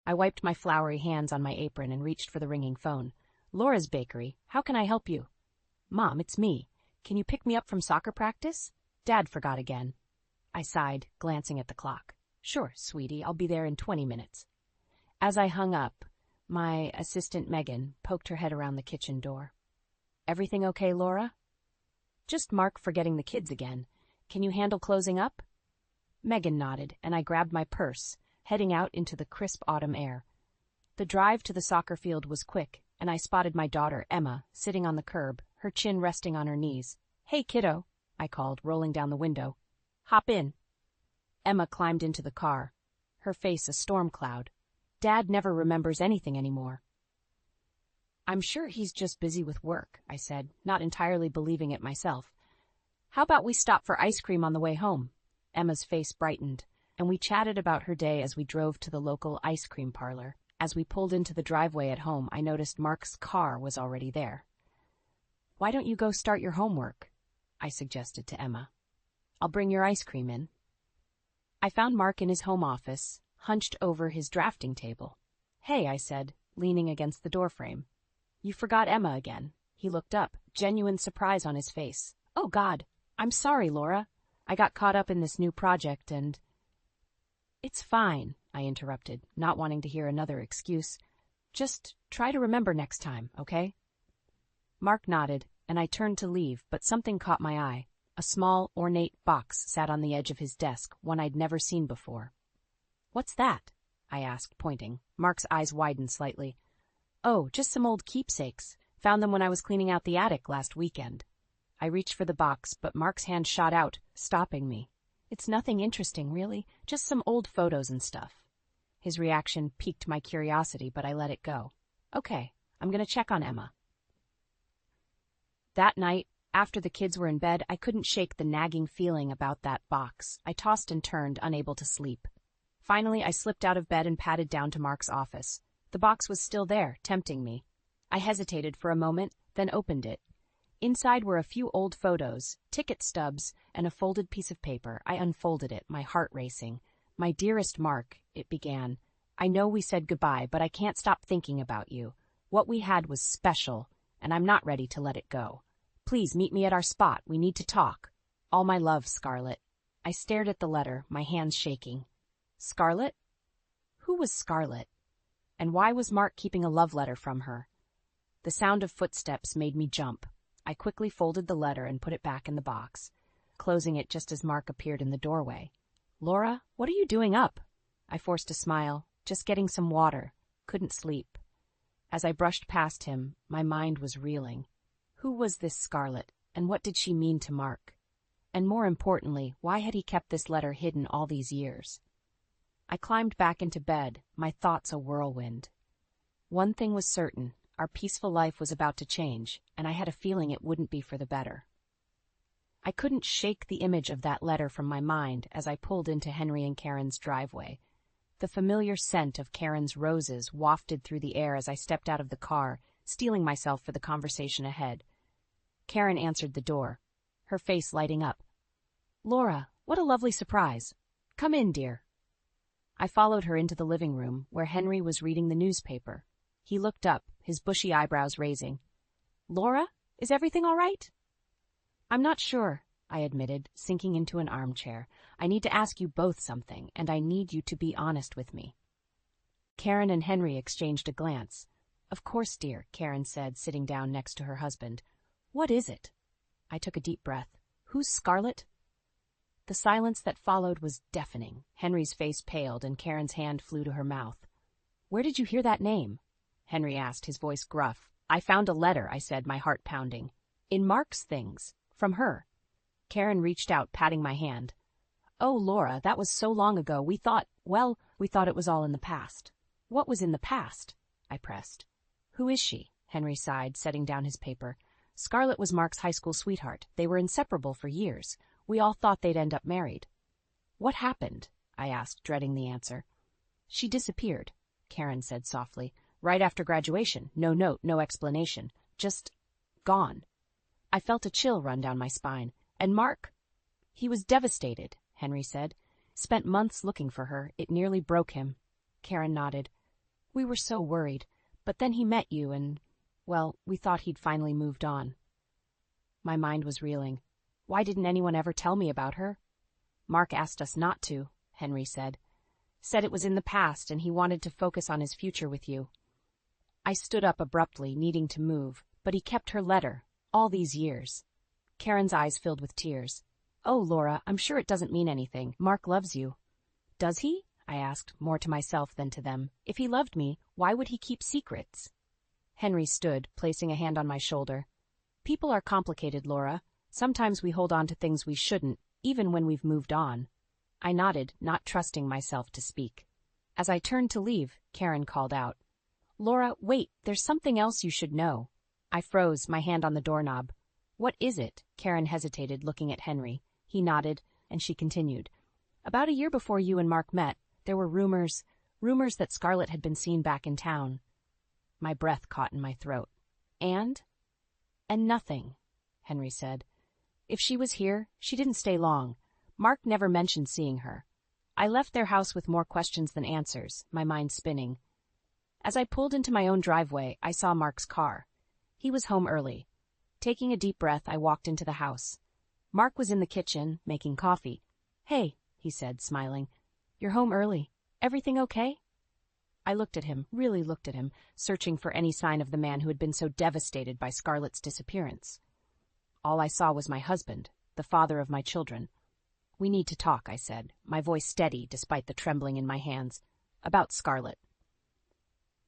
I wiped my floury hands on my apron and reached for the ringing phone. Laura's Bakery. How can I help you? Mom, it's me. Can you pick me up from soccer practice? Dad forgot again. I sighed, glancing at the clock. Sure, sweetie, I'll be there in 20 minutes. As I hung up, my assistant Megan poked her head around the kitchen door. Everything okay, Laura? Just Mark forgetting the kids again. Can you handle closing up? Megan nodded, and I grabbed my purse, heading out into the crisp autumn air. The drive to the soccer field was quick, and I spotted my daughter, Emma, sitting on the curb, her chin resting on her knees. Hey, kiddo, I called, rolling down the window. Hop in. Emma climbed into the car, her face a storm cloud. Dad never remembers anything anymore. I'm sure he's just busy with work, I said, not entirely believing it myself. How about we stop for ice cream on the way home? Emma's face brightened, and we chatted about her day as we drove to the local ice cream parlor. As we pulled into the driveway at home, I noticed Mark's car was already there. Why don't you go start your homework? I suggested to Emma. I'll bring your ice cream in. I found Mark in his home office, hunched over his drafting table. Hey, I said, leaning against the doorframe. You forgot Emma again. He looked up, genuine surprise on his face. Oh, God, I'm sorry, Laura. I got caught up in this new project and... It's fine, I interrupted, not wanting to hear another excuse. Just try to remember next time, okay? Mark nodded, and I turned to leave, but something caught my eye. A small, ornate box sat on the edge of his desk, one I'd never seen before. What's that? I asked, pointing. Mark's eyes widened slightly. Oh, just some old keepsakes. Found them when I was cleaning out the attic last weekend. I reached for the box, but Mark's hand shot out, stopping me. It's nothing interesting, really. Just some old photos and stuff. His reaction piqued my curiosity, but I let it go. Okay, I'm going to check on Emma. That night, after the kids were in bed, I couldn't shake the nagging feeling about that box. I tossed and turned, unable to sleep. Finally, I slipped out of bed and padded down to Mark's office. The box was still there, tempting me. I hesitated for a moment, then opened it. Inside were a few old photos, ticket stubs, and a folded piece of paper. I unfolded it, my heart racing. My dearest Mark, it began. I know we said goodbye, but I can't stop thinking about you. What we had was special, and I'm not ready to let it go. Please meet me at our spot. We need to talk. All my love, Scarlett. I stared at the letter, my hands shaking. Scarlett? Who was Scarlett? And why was Mark keeping a love letter from her? The sound of footsteps made me jump. I quickly folded the letter and put it back in the box, closing it just as Mark appeared in the doorway. Laura, what are you doing up? I forced a smile. Just getting some water. Couldn't sleep. As I brushed past him, my mind was reeling. Who was this Scarlett, and what did she mean to Mark? And more importantly, why had he kept this letter hidden all these years? I climbed back into bed, my thoughts a whirlwind. One thing was certain. Our peaceful life was about to change, and I had a feeling it wouldn't be for the better. I couldn't shake the image of that letter from my mind as I pulled into Henry and Karen's driveway. The familiar scent of Karen's roses wafted through the air as I stepped out of the car, steeling myself for the conversation ahead. Karen answered the door, her face lighting up. Laura, what a lovely surprise. Come in, dear. I followed her into the living room, where Henry was reading the newspaper. He looked up, his bushy eyebrows raising. Laura, is everything all right? I'm not sure, I admitted, sinking into an armchair. I need to ask you both something, and I need you to be honest with me. Karen and Henry exchanged a glance. Of course, dear, Karen said, sitting down next to her husband. What is it? I took a deep breath. Who's Scarlett? The silence that followed was deafening. Henry's face paled, and Karen's hand flew to her mouth. Where did you hear that name? Henry asked, his voice gruff. I found a letter, I said, my heart pounding. In Mark's things. From her. Karen reached out, patting my hand. Oh, Laura, that was so long ago. We thought it was all in the past. What was in the past? I pressed. Who is she? Henry sighed, setting down his paper. Scarlett was Mark's high school sweetheart. They were inseparable for years. We all thought they'd end up married. What happened? I asked, dreading the answer. She disappeared, Karen said softly. Right after graduation. No note, no explanation. Just gone. I felt a chill run down my spine. And Mark? He was devastated, Henry said. Spent months looking for her. It nearly broke him. Karen nodded. We were so worried, but then he met you and, well, we thought he'd finally moved on. My mind was reeling. Why didn't anyone ever tell me about her? Mark asked us not to, Henry said. Said it was in the past and he wanted to focus on his future with you. I stood up abruptly, needing to move, but he kept her letter, all these years. Karen's eyes filled with tears. Oh, Laura, I'm sure it doesn't mean anything. Mark loves you. Does he? I asked, more to myself than to them. If he loved me, why would he keep secrets? Henry stood, placing a hand on my shoulder. People are complicated, Laura. Sometimes we hold on to things we shouldn't, even when we've moved on. I nodded, not trusting myself to speak. As I turned to leave, Karen called out. Laura, wait, there's something else you should know. I froze, my hand on the doorknob. What is it? Karen hesitated, looking at Henry. He nodded, and she continued. About a year before you and Mark met, there were rumors that Scarlett had been seen back in town. My breath caught in my throat. And nothing, Henry said. If she was here, she didn't stay long. Mark never mentioned seeing her. I left their house with more questions than answers, my mind spinning. As I pulled into my own driveway, I saw Mark's car. He was home early. Taking a deep breath, I walked into the house. Mark was in the kitchen, making coffee. Hey, he said, smiling. You're home early. Everything okay? I looked at him, really looked at him, searching for any sign of the man who had been so devastated by Scarlett's disappearance. All I saw was my husband, the father of my children. We need to talk, I said, my voice steady despite the trembling in my hands. About Scarlett.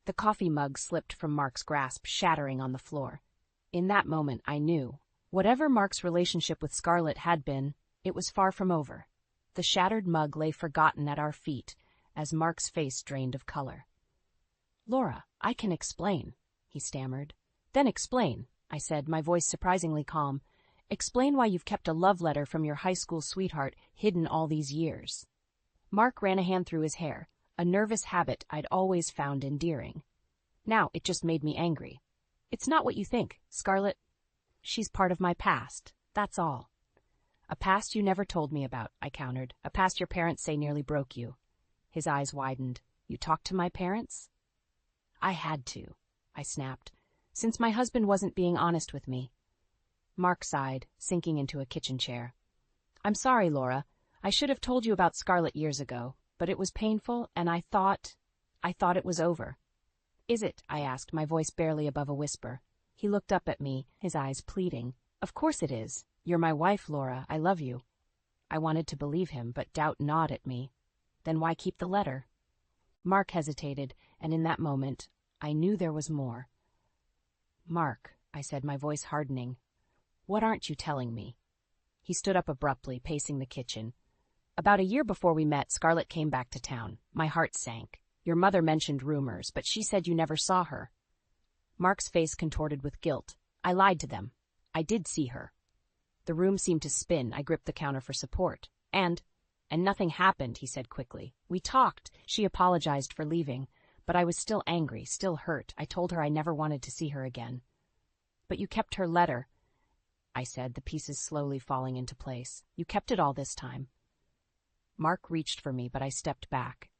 The coffee mug slipped from Mark's grasp, shattering on the floor. In that moment, I knew. Whatever Mark's relationship with Scarlett had been, it was far from over. The shattered mug lay forgotten at our feet as Mark's face drained of color. Laura, I can explain, he stammered. Then explain, I said, my voice surprisingly calm. Explain why you've kept a love letter from your high school sweetheart hidden all these years. Mark ran a hand through his hair, a nervous habit I'd always found endearing. Now it just made me angry. It's not what you think, Scarlett. She's part of my past, that's all. A past you never told me about, I countered. A past your parents say nearly broke you. His eyes widened. You talked to my parents? I had to, I snapped, since my husband wasn't being honest with me. Mark sighed, sinking into a kitchen chair. I'm sorry, Laura. I should have told you about Scarlett years ago, but it was painful, and I thought it was over. Is it? I asked, my voice barely above a whisper. He looked up at me, his eyes pleading. Of course it is. You're my wife, Laura. I love you. I wanted to believe him, but doubt gnawed at me. Then why keep the letter? Mark hesitated, and in that moment, I knew there was more. Mark, I said, my voice hardening, what aren't you telling me? He stood up abruptly, pacing the kitchen. About a year before we met, Scarlett came back to town. My heart sank. Your mother mentioned rumors, but she said you never saw her. Mark's face contorted with guilt. I lied to them. I did see her. The room seemed to spin. I gripped the counter for support. And nothing happened, he said quickly. We talked. She apologized for leaving, but I was still angry, still hurt. I told her I never wanted to see her again. But you kept her letter, I said, the pieces slowly falling into place. You kept it all this time. Mark reached for me, but I stepped back.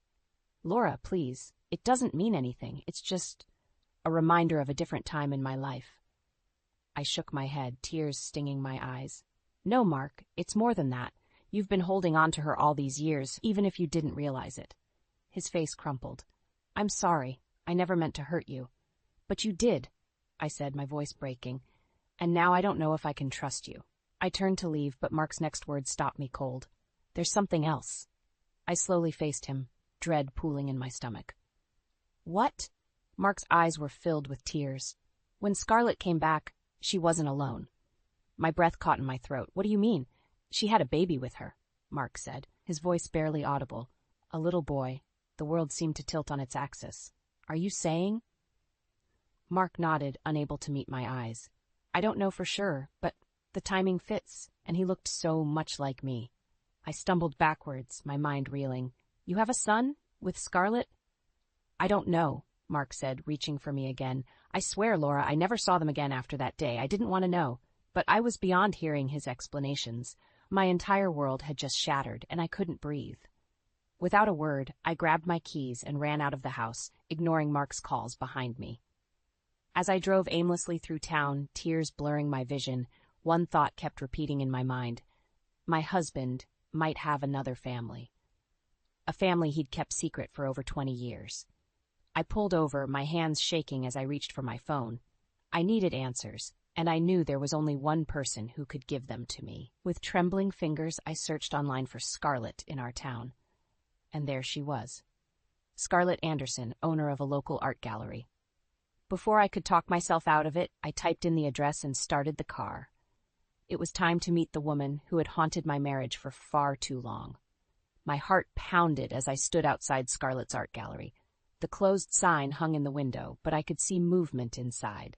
Laura, please. It doesn't mean anything. It's just a reminder of a different time in my life. I shook my head, tears stinging my eyes. No, Mark, it's more than that. You've been holding on to her all these years, even if you didn't realize it. His face crumpled. I'm sorry. I never meant to hurt you. But you did, I said, my voice breaking. And now I don't know if I can trust you. I turned to leave, but Mark's next words stopped me cold. There's something else. I slowly faced him, dread pooling in my stomach. What? Mark's eyes were filled with tears. When Scarlett came back, she wasn't alone. My breath caught in my throat. What do you mean? She had a baby with her, Mark said, his voice barely audible. A little boy. The world seemed to tilt on its axis. Are you saying? Mark nodded, unable to meet my eyes. I don't know for sure, but the timing fits, and he looked so much like me. I stumbled backwards, my mind reeling. You have a son? With Scarlett? I don't know, Mark said, reaching for me again. I swear, Laura, I never saw them again after that day. I didn't want to know. But I was beyond hearing his explanations. My entire world had just shattered, and I couldn't breathe. Without a word, I grabbed my keys and ran out of the house, ignoring Mark's calls behind me. As I drove aimlessly through town, tears blurring my vision, one thought kept repeating in my mind. My husband might have another family. A family he'd kept secret for over 20 years. I pulled over, my hands shaking as I reached for my phone. I needed answers, and I knew there was only one person who could give them to me. With trembling fingers, I searched online for Scarlett in our town. And there she was. Scarlett Anderson, owner of a local art gallery. Before I could talk myself out of it, I typed in the address and started the car. It was time to meet the woman who had haunted my marriage for far too long. My heart pounded as I stood outside Scarlett's art gallery. The closed sign hung in the window, but I could see movement inside.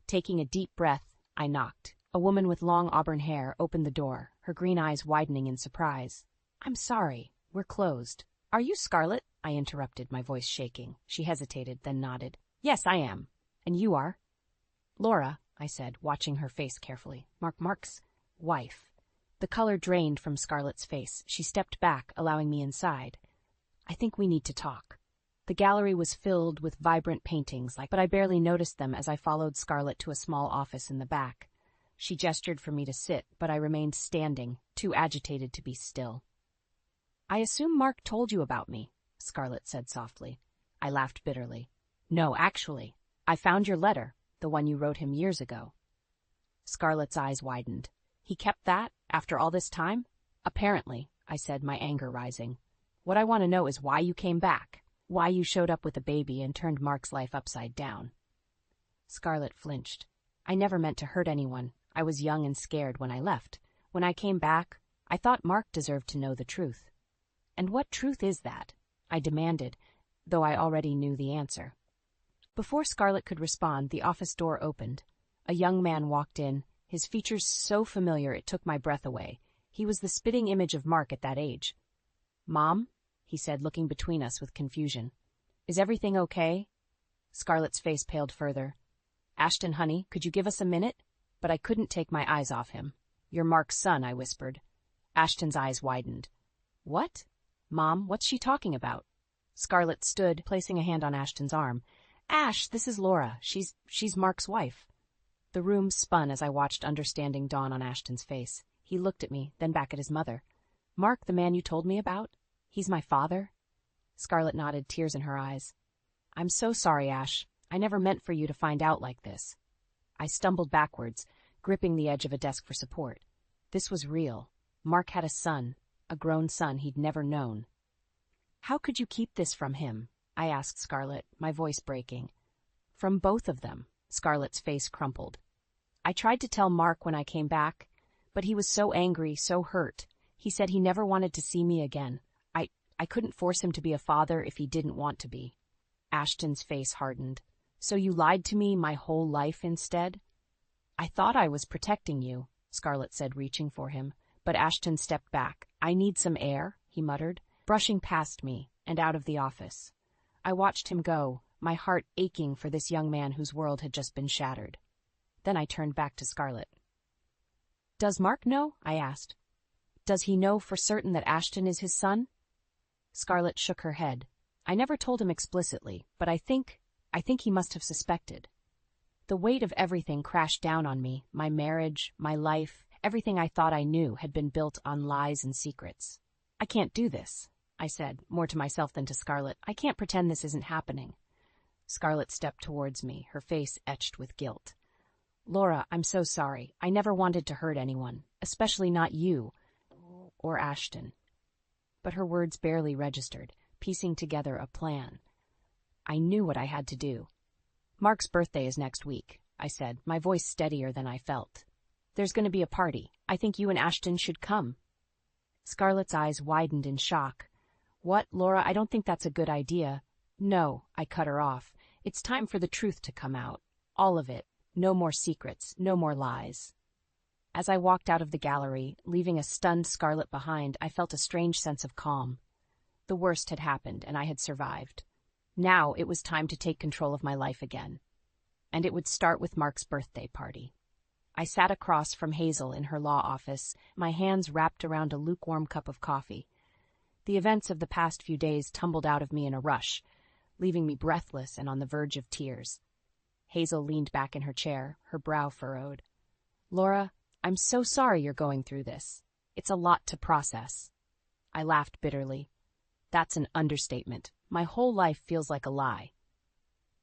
Taking a deep breath, I knocked. A woman with long auburn hair opened the door, her green eyes widening in surprise. "I'm sorry, we're closed." "Are you Scarlett?" I interrupted, my voice shaking. She hesitated, then nodded. "Yes, I am. And you are?" "Laura," I said, watching her face carefully. Mark's wife." The color drained from Scarlett's face. She stepped back, allowing me inside. "I think we need to talk." The gallery was filled with vibrant paintings, but I barely noticed them as I followed Scarlett to a small office in the back. She gestured for me to sit, but I remained standing, too agitated to be still. "I assume Mark told you about me," Scarlett said softly. I laughed bitterly. "No, actually. I found your letter, the one you wrote him years ago." Scarlett's eyes widened. "He kept that, after all this time?" "Apparently," I said, my anger rising. "What I want to know is why you came back. Why you showed up with a baby and turned Mark's life upside down." Scarlett flinched. "I never meant to hurt anyone. I was young and scared when I left. When I came back, I thought Mark deserved to know the truth." "And what truth is that?" I demanded, though I already knew the answer. Before Scarlett could respond, the office door opened. A young man walked in, his features so familiar it took my breath away. He was the spitting image of Mark at that age. "Mom?" he said, looking between us with confusion. "Is everything okay?" Scarlett's face paled further. "Ashton, honey, could you give us a minute?" But I couldn't take my eyes off him. "You're Mark's son," I whispered. Ashton's eyes widened. "What? Mom, what's she talking about?" Scarlett stood, placing a hand on Ashton's arm. "Ash, this is Laura. She's Mark's wife." The room spun as I watched understanding dawn on Ashton's face. He looked at me, then back at his mother. "Mark, the man you told me about? He's my father?" Scarlett nodded, tears in her eyes. "I'm so sorry, Ash. I never meant for you to find out like this." I stumbled backwards, gripping the edge of a desk for support. This was real. Mark had a son, a grown son he'd never known. "How could you keep this from him?" I asked Scarlett, my voice breaking. "From both of them." Scarlett's face crumpled. "I tried to tell Mark when I came back, but he was so angry, so hurt. He said he never wanted to see me again. I couldn't force him to be a father if he didn't want to be." Ashton's face hardened. "So you lied to me my whole life instead?" "I thought I was protecting you," Scarlett said, reaching for him, but Ashton stepped back. "I need some air," he muttered, brushing past me and out of the office. I watched him go, my heart aching for this young man whose world had just been shattered. Then I turned back to Scarlett. "Does Mark know?" I asked. "Does he know for certain that Ashton is his son?" Scarlett shook her head. "I never told him explicitly, but I think he must have suspected." The weight of everything crashed down on me, my marriage, my life, everything I thought I knew had been built on lies and secrets. "I can't do this," I said, more to myself than to Scarlett. "I can't pretend this isn't happening." Scarlett stepped towards me, her face etched with guilt. "Laura, I'm so sorry. I never wanted to hurt anyone, especially not you or Ashton." But her words barely registered, piecing together a plan. I knew what I had to do. "Mark's birthday is next week," I said, my voice steadier than I felt. "There's going to be a party. I think you and Ashton should come." Scarlett's eyes widened in shock. "What, Laura, I don't think that's a good idea." "No," I cut her off. "It's time for the truth to come out. All of it. No more secrets, no more lies." As I walked out of the gallery, leaving a stunned Scarlett behind, I felt a strange sense of calm. The worst had happened, and I had survived. Now it was time to take control of my life again. And it would start with Mark's birthday party. I sat across from Hazel in her law office, my hands wrapped around a lukewarm cup of coffee. The events of the past few days tumbled out of me in a rush, leaving me breathless and on the verge of tears. Hazel leaned back in her chair, her brow furrowed. Laura, I'm so sorry you're going through this. It's a lot to process. I laughed bitterly. That's an understatement. My whole life feels like a lie.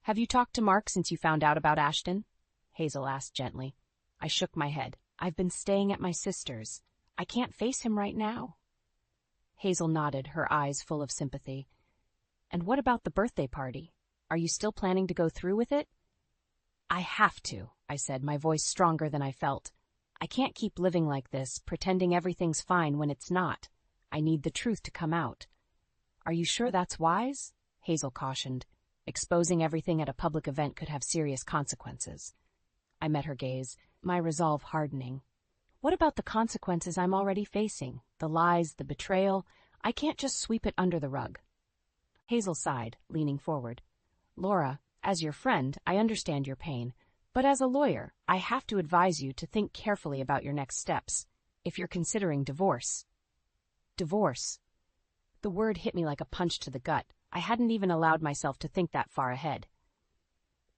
Have you talked to Mark since you found out about Ashton? Hazel asked gently. I shook my head. I've been staying at my sister's. I can't face him right now. Hazel nodded, her eyes full of sympathy. And what about the birthday party? Are you still planning to go through with it? I have to, I said, my voice stronger than I felt. I can't keep living like this, pretending everything's fine when it's not. I need the truth to come out. Are you sure that's wise? Hazel cautioned. Exposing everything at a public event could have serious consequences. I met her gaze, my resolve hardening. What about the consequences I'm already facing? The lies, the betrayal? I can't just sweep it under the rug. Hazel sighed, leaning forward. Laura, as your friend, I understand your pain. But as a lawyer, I have to advise you to think carefully about your next steps. If you're considering divorce. Divorce. The word hit me like a punch to the gut. I hadn't even allowed myself to think that far ahead.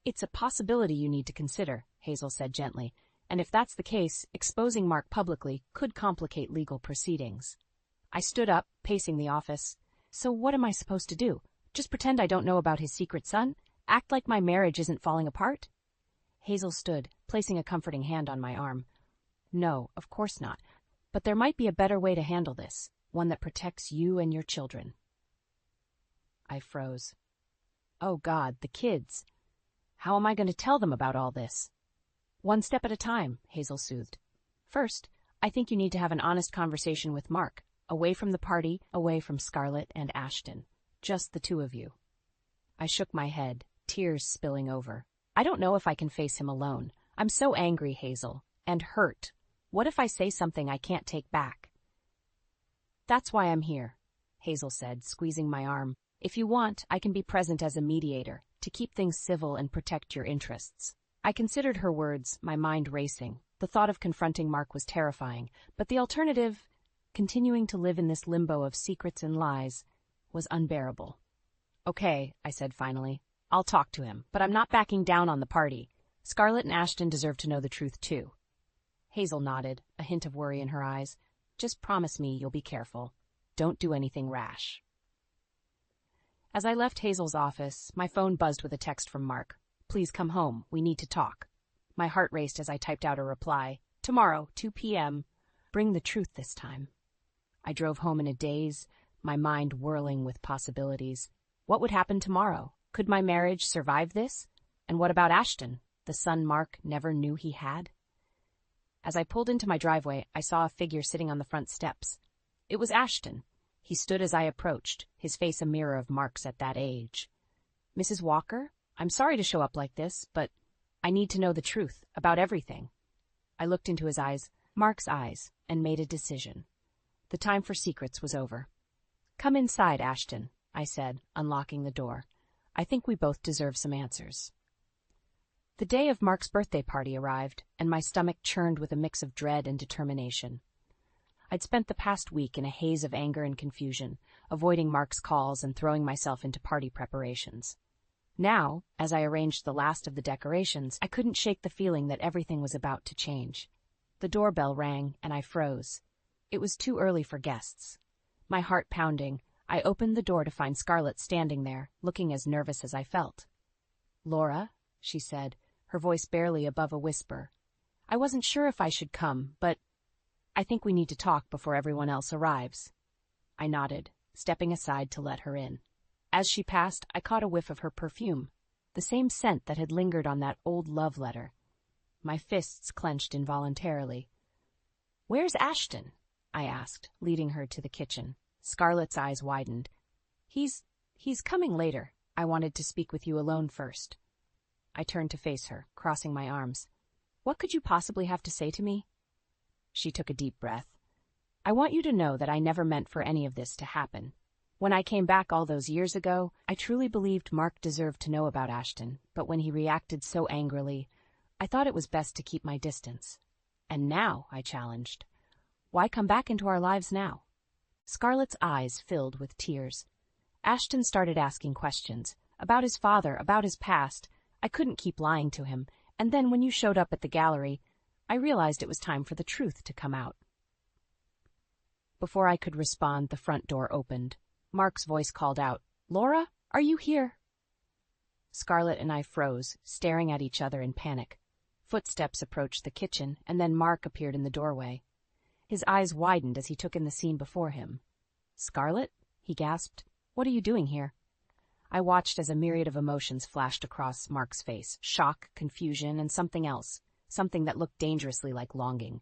It's a possibility you need to consider, Hazel said gently, and if that's the case, exposing Mark publicly could complicate legal proceedings. I stood up, pacing the office. So what am I supposed to do? Just pretend I don't know about his secret son? Act like my marriage isn't falling apart? Hazel stood, placing a comforting hand on my arm. No, of course not. But there might be a better way to handle this, one that protects you and your children. I froze. Oh God, the kids. How am I going to tell them about all this? One step at a time, Hazel soothed. First, I think you need to have an honest conversation with Mark, away from the party, away from Scarlett and Ashton. Just the two of you. I shook my head, tears spilling over. I don't know if I can face him alone. I'm so angry, Hazel, and hurt. What if I say something I can't take back? That's why I'm here, Hazel said, squeezing my arm. If you want, I can be present as a mediator, to keep things civil and protect your interests. I considered her words, my mind racing. The thought of confronting Mark was terrifying, but the alternative, continuing to live in this limbo of secrets and lies, was unbearable. Okay, I said finally. I'll talk to him, but I'm not backing down on the party. Scarlett and Ashton deserve to know the truth, too. Hazel nodded, a hint of worry in her eyes. Just promise me you'll be careful. Don't do anything rash. As I left Hazel's office, my phone buzzed with a text from Mark. Please come home. We need to talk. My heart raced as I typed out a reply. Tomorrow, 2 p.m. Bring the truth this time. I drove home in a daze, my mind whirling with possibilities. What would happen tomorrow? Could my marriage survive this? And what about Ashton, the son Mark never knew he had? As I pulled into my driveway, I saw a figure sitting on the front steps. It was Ashton. He stood as I approached, his face a mirror of Mark's at that age. Mrs. Walker, I'm sorry to show up like this, but I need to know the truth about everything. I looked into his eyes, Mark's eyes, and made a decision. The time for secrets was over. Come inside, Ashton, I said, unlocking the door. I think we both deserve some answers. The day of Mark's birthday party arrived, and my stomach churned with a mix of dread and determination. I'd spent the past week in a haze of anger and confusion, avoiding Mark's calls and throwing myself into party preparations. Now, as I arranged the last of the decorations, I couldn't shake the feeling that everything was about to change. The doorbell rang, and I froze. It was too early for guests. My heart pounding, I opened the door to find Scarlett standing there, looking as nervous as I felt. Laura, she said, her voice barely above a whisper. I wasn't sure if I should come, but I think we need to talk before everyone else arrives. I nodded, stepping aside to let her in. As she passed, I caught a whiff of her perfume, the same scent that had lingered on that old love letter. My fists clenched involuntarily. Where's Ashton? I asked, leading her to the kitchen. Scarlett's eyes widened. He's coming later. I wanted to speak with you alone first. I turned to face her, crossing my arms. What could you possibly have to say to me? She took a deep breath. I want you to know that I never meant for any of this to happen. When I came back all those years ago, I truly believed Mark deserved to know about Ashton, but when he reacted so angrily, I thought it was best to keep my distance. And now, I challenged, why come back into our lives now? Scarlett's eyes filled with tears. Ashton started asking questions. About his father, about his past. I couldn't keep lying to him, and then when you showed up at the gallery, I realized it was time for the truth to come out. Before I could respond, the front door opened. Mark's voice called out, "Laura, are you here?" Scarlett and I froze, staring at each other in panic. Footsteps approached the kitchen, and then Mark appeared in the doorway. His eyes widened as he took in the scene before him. "Scarlett?" he gasped. "What are you doing here?" I watched as a myriad of emotions flashed across Mark's face. Shock, confusion, and something else. Something that looked dangerously like longing.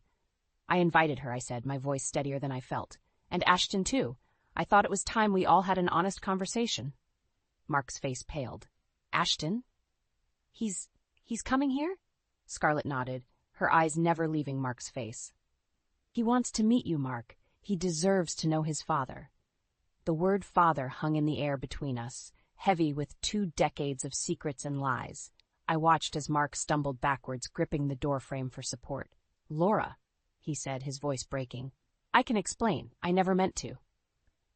"I invited her," I said, my voice steadier than I felt. "And Ashton, too. I thought it was time we all had an honest conversation." Mark's face paled. "Ashton? He's coming here?" Scarlett nodded, her eyes never leaving Mark's face. "He wants to meet you, Mark. He deserves to know his father." The word father hung in the air between us, heavy with 2 decades of secrets and lies. I watched as Mark stumbled backwards, gripping the doorframe for support. "Laura," he said, his voice breaking. "I can explain. I never meant to."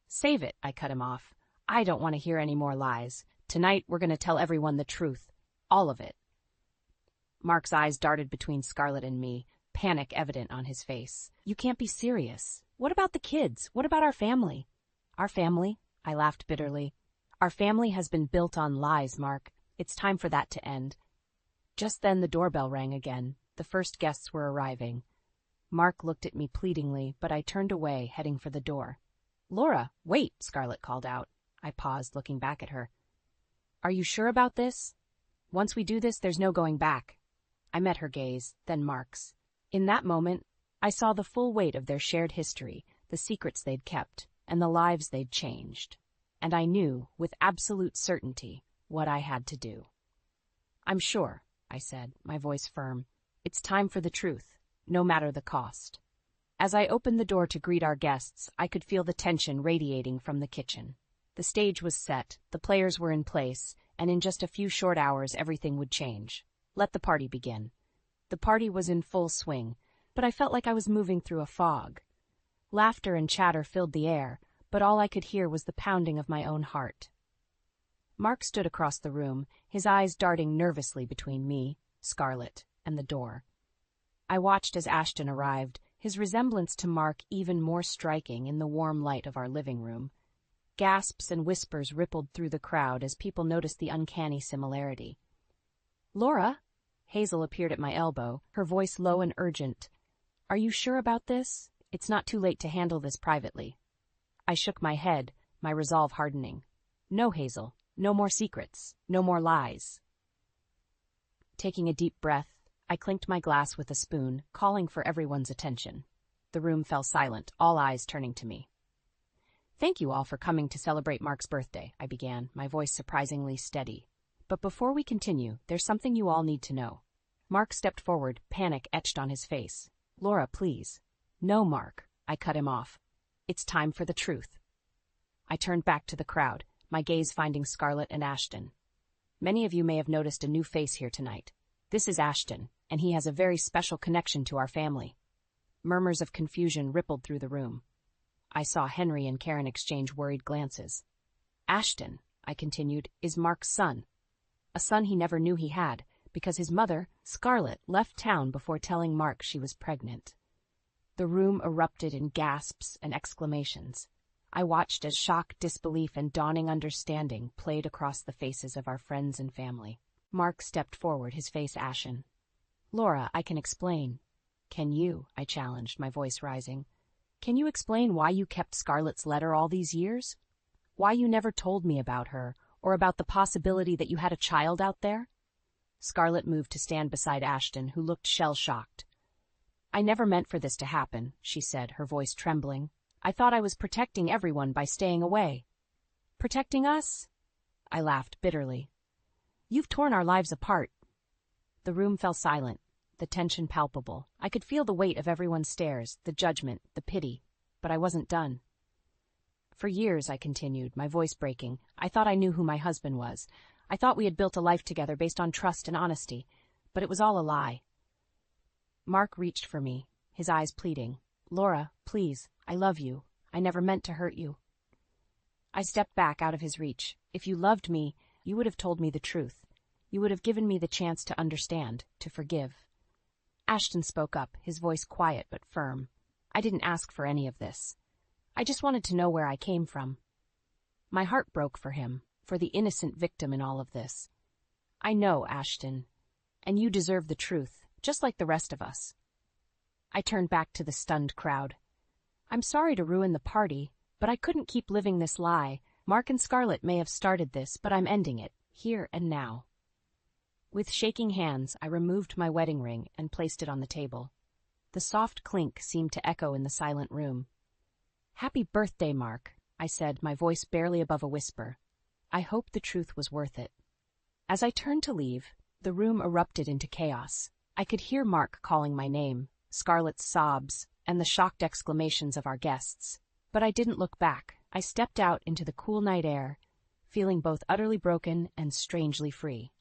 "Save it," I cut him off. "I don't want to hear any more lies. Tonight we're going to tell everyone the truth. All of it." Mark's eyes darted between Scarlett and me, panic evident on his face. "You can't be serious. What about the kids? What about our family?" "Our family?" I laughed bitterly. "Our family has been built on lies, Mark. It's time for that to end." Just then the doorbell rang again. The first guests were arriving. Mark looked at me pleadingly, but I turned away, heading for the door. "Laura, wait," Scarlett called out. I paused, looking back at her. "Are you sure about this? Once we do this, there's no going back." I met her gaze, then Mark's. In that moment, I saw the full weight of their shared history, the secrets they'd kept, and the lives they'd changed. And I knew, with absolute certainty, what I had to do. "I'm sure," I said, my voice firm. "It's time for the truth, no matter the cost." As I opened the door to greet our guests, I could feel the tension radiating from the kitchen. The stage was set, the players were in place, and in just a few short hours everything would change. Let the party begin. The party was in full swing, but I felt like I was moving through a fog. Laughter and chatter filled the air, but all I could hear was the pounding of my own heart. Mark stood across the room, his eyes darting nervously between me, Scarlett, and the door. I watched as Ashton arrived, his resemblance to Mark even more striking in the warm light of our living room. Gasps and whispers rippled through the crowd as people noticed the uncanny similarity. "Laura?" Hazel appeared at my elbow, her voice low and urgent. "Are you sure about this? It's not too late to handle this privately." I shook my head, my resolve hardening. "No, Hazel. No more secrets. No more lies." Taking a deep breath, I clinked my glass with a spoon, calling for everyone's attention. The room fell silent, all eyes turning to me. "Thank you all for coming to celebrate Mark's birthday," I began, my voice surprisingly steady. "But before we continue, there's something you all need to know." Mark stepped forward, panic etched on his face. "Laura, please." "No, Mark," I cut him off. "It's time for the truth." I turned back to the crowd, my gaze finding Scarlett and Ashton. "Many of you may have noticed a new face here tonight. This is Ashton, and he has a very special connection to our family." Murmurs of confusion rippled through the room. I saw Henry and Karen exchange worried glances. "Ashton," I continued, "is Mark's son. A son he never knew he had, because his mother, Scarlett, left town before telling Mark she was pregnant." The room erupted in gasps and exclamations. I watched as shock, disbelief, and dawning understanding played across the faces of our friends and family. Mark stepped forward, his face ashen. "Laura, I can explain." "Can you?" I challenged, my voice rising. "Can you explain why you kept Scarlett's letter all these years? Why you never told me about her, or about the possibility that you had a child out there?" Scarlett moved to stand beside Ashton, who looked shell-shocked. "I never meant for this to happen," she said, her voice trembling. "I thought I was protecting everyone by staying away." "Protecting us?" I laughed bitterly. "You've torn our lives apart." The room fell silent, the tension palpable. I could feel the weight of everyone's stares, the judgment, the pity, but I wasn't done. "For years," I continued, my voice breaking, "I thought I knew who my husband was. I thought we had built a life together based on trust and honesty, but it was all a lie." Mark reached for me, his eyes pleading. "Laura, please, I love you. I never meant to hurt you." I stepped back out of his reach. "If you loved me, you would have told me the truth. You would have given me the chance to understand, to forgive." Ashton spoke up, his voice quiet but firm. "I didn't ask for any of this. I just wanted to know where I came from." My heart broke for him, for the innocent victim in all of this. "I know, Ashton, and you deserve the truth, just like the rest of us." I turned back to the stunned crowd. "I'm sorry to ruin the party, but I couldn't keep living this lie. Mark and Scarlett may have started this, but I'm ending it, here and now." With shaking hands, I removed my wedding ring and placed it on the table. The soft clink seemed to echo in the silent room. "Happy birthday, Mark," I said, my voice barely above a whisper. "I hope the truth was worth it." As I turned to leave, the room erupted into chaos. I could hear Mark calling my name, Scarlett's sobs, and the shocked exclamations of our guests. But I didn't look back. I stepped out into the cool night air, feeling both utterly broken and strangely free.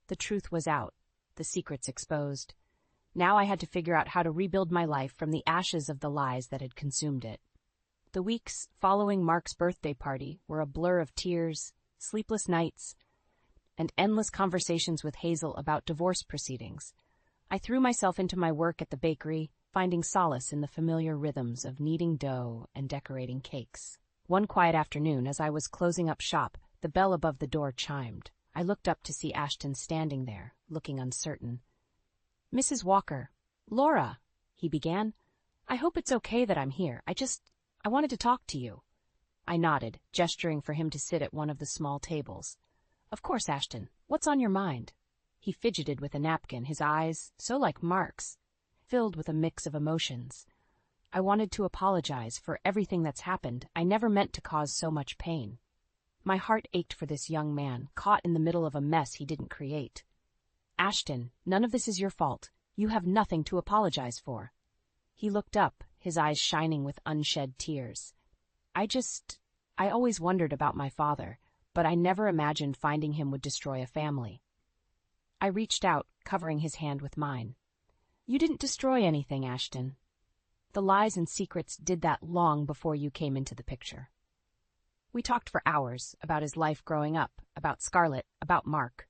The truth was out, the secrets exposed. Now I had to figure out how to rebuild my life from the ashes of the lies that had consumed it. The weeks following Mark's birthday party were a blur of tears, sleepless nights, and endless conversations with Hazel about divorce proceedings. I threw myself into my work at the bakery, finding solace in the familiar rhythms of kneading dough and decorating cakes. One quiet afternoon, as I was closing up shop, the bell above the door chimed. I looked up to see Ashton standing there, looking uncertain. "Mrs. Walker, Laura," he began. "I hope it's okay that I'm here. I wanted to talk to you." I nodded, gesturing for him to sit at one of the small tables. "Of course, Ashton. What's on your mind?" He fidgeted with a napkin, his eyes, so like Mark's, filled with a mix of emotions. "I wanted to apologize for everything that's happened. I never meant to cause so much pain." My heart ached for this young man, caught in the middle of a mess he didn't create. "Ashton, none of this is your fault. You have nothing to apologize for." He looked up, his eyes shining with unshed tears. I always wondered about my father, but I never imagined finding him would destroy a family." I reached out, covering his hand with mine. "You didn't destroy anything, Ashton. The lies and secrets did that long before you came into the picture." We talked for hours about his life growing up, about Scarlett, about Mark.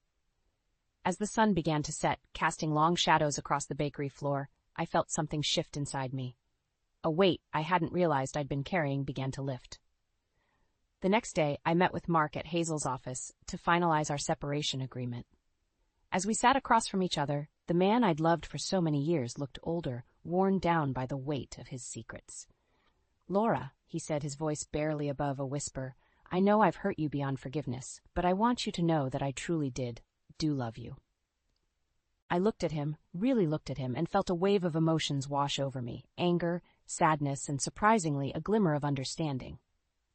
As the sun began to set, casting long shadows across the bakery floor, I felt something shift inside me. A weight I hadn't realized I'd been carrying began to lift. The next day, I met with Mark at Hazel's office to finalize our separation agreement. As we sat across from each other, the man I'd loved for so many years looked older, worn down by the weight of his secrets. "Laura," he said, his voice barely above a whisper, "I know I've hurt you beyond forgiveness, but I want you to know that I truly do love you." I looked at him, really looked at him, and felt a wave of emotions wash over me, anger, sadness, and surprisingly, a glimmer of understanding.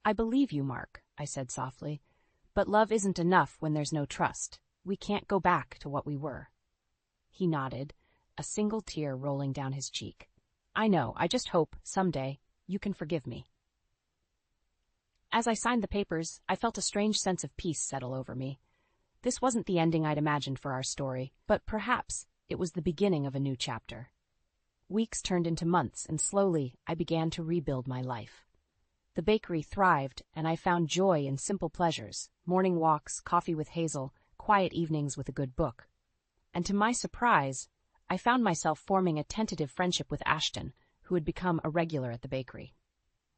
"I believe you, Mark," I said softly, "but love isn't enough when there's no trust. We can't go back to what we were." He nodded, a single tear rolling down his cheek. "I know, I just hope, someday, you can forgive me." As I signed the papers, I felt a strange sense of peace settle over me. This wasn't the ending I'd imagined for our story, but perhaps it was the beginning of a new chapter. Weeks turned into months, and slowly I began to rebuild my life. The bakery thrived, and I found joy in simple pleasures, morning walks, coffee with Hazel, quiet evenings with a good book. And to my surprise, I found myself forming a tentative friendship with Ashton, who had become a regular at the bakery.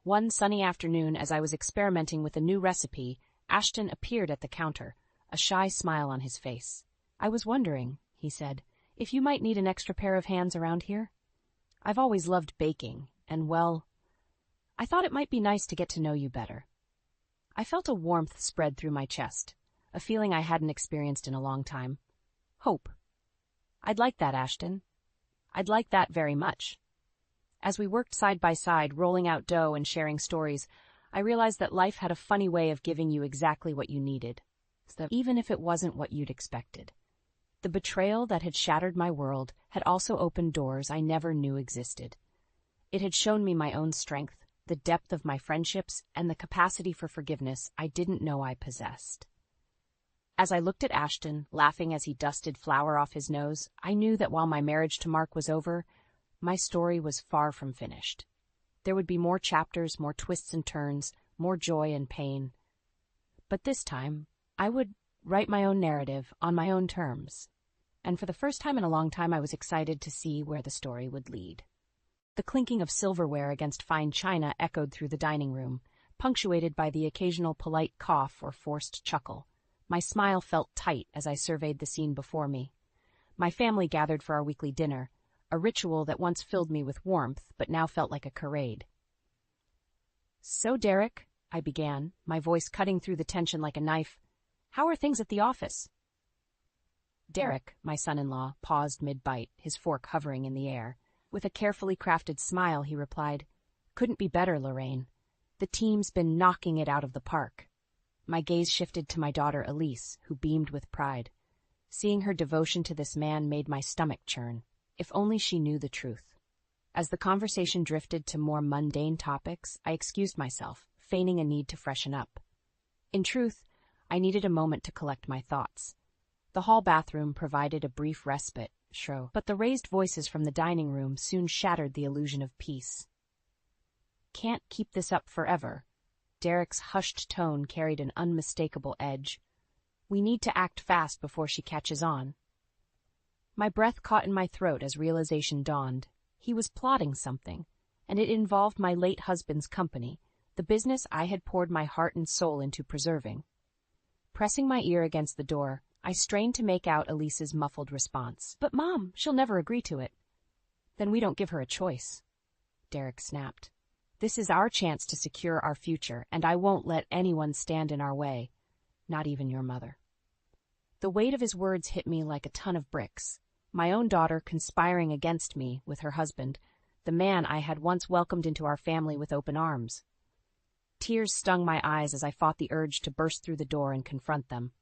One sunny afternoon, as I was experimenting with a new recipe, Ashton appeared at the counter, a shy smile on his face. "I was wondering," he said, "if you might need an extra pair of hands around here. I've always loved baking, and well, I thought it might be nice to get to know you better." I felt a warmth spread through my chest, a feeling I hadn't experienced in a long time. Hope. "I'd like that, Ashton. I'd like that very much." As we worked side by side, rolling out dough and sharing stories, I realized that life had a funny way of giving you exactly what you needed, even if it wasn't what you'd expected. The betrayal that had shattered my world had also opened doors I never knew existed. It had shown me my own strength, the depth of my friendships, and the capacity for forgiveness I didn't know I possessed. As I looked at Ashton, laughing as he dusted flour off his nose, I knew that while my marriage to Mark was over, my story was far from finished. There would be more chapters, more twists and turns, more joy and pain. But this time, I would write my own narrative on my own terms. And for the first time in a long time, I was excited to see where the story would lead. The clinking of silverware against fine china echoed through the dining room, punctuated by the occasional polite cough or forced chuckle. My smile felt tight as I surveyed the scene before me. My family gathered for our weekly dinner, a ritual that once filled me with warmth but now felt like a charade. "So, Derek," I began, my voice cutting through the tension like a knife, "how are things at the office?" Derek, my son-in-law, paused mid-bite, his fork hovering in the air. With a carefully crafted smile, he replied, "Couldn't be better, Lorraine. The team's been knocking it out of the park." My gaze shifted to my daughter Elise, who beamed with pride. Seeing her devotion to this man made my stomach churn. If only she knew the truth. As the conversation drifted to more mundane topics, I excused myself, feigning a need to freshen up. In truth, I needed a moment to collect my thoughts. The hall bathroom provided a brief respite, but the raised voices from the dining room soon shattered the illusion of peace. "Can't keep this up forever." Derek's hushed tone carried an unmistakable edge. "We need to act fast before she catches on." My breath caught in my throat as realization dawned. He was plotting something, and it involved my late husband's company, the business I had poured my heart and soul into preserving. Pressing my ear against the door, I strained to make out Elise's muffled response. "But Mom, she'll never agree to it." "Then we don't give her a choice," Derek snapped. "This is our chance to secure our future, and I won't let anyone stand in our way, not even your mother." The weight of his words hit me like a ton of bricks. My own daughter conspiring against me with her husband, the man I had once welcomed into our family with open arms. Tears stung my eyes as I fought the urge to burst through the door and confront them.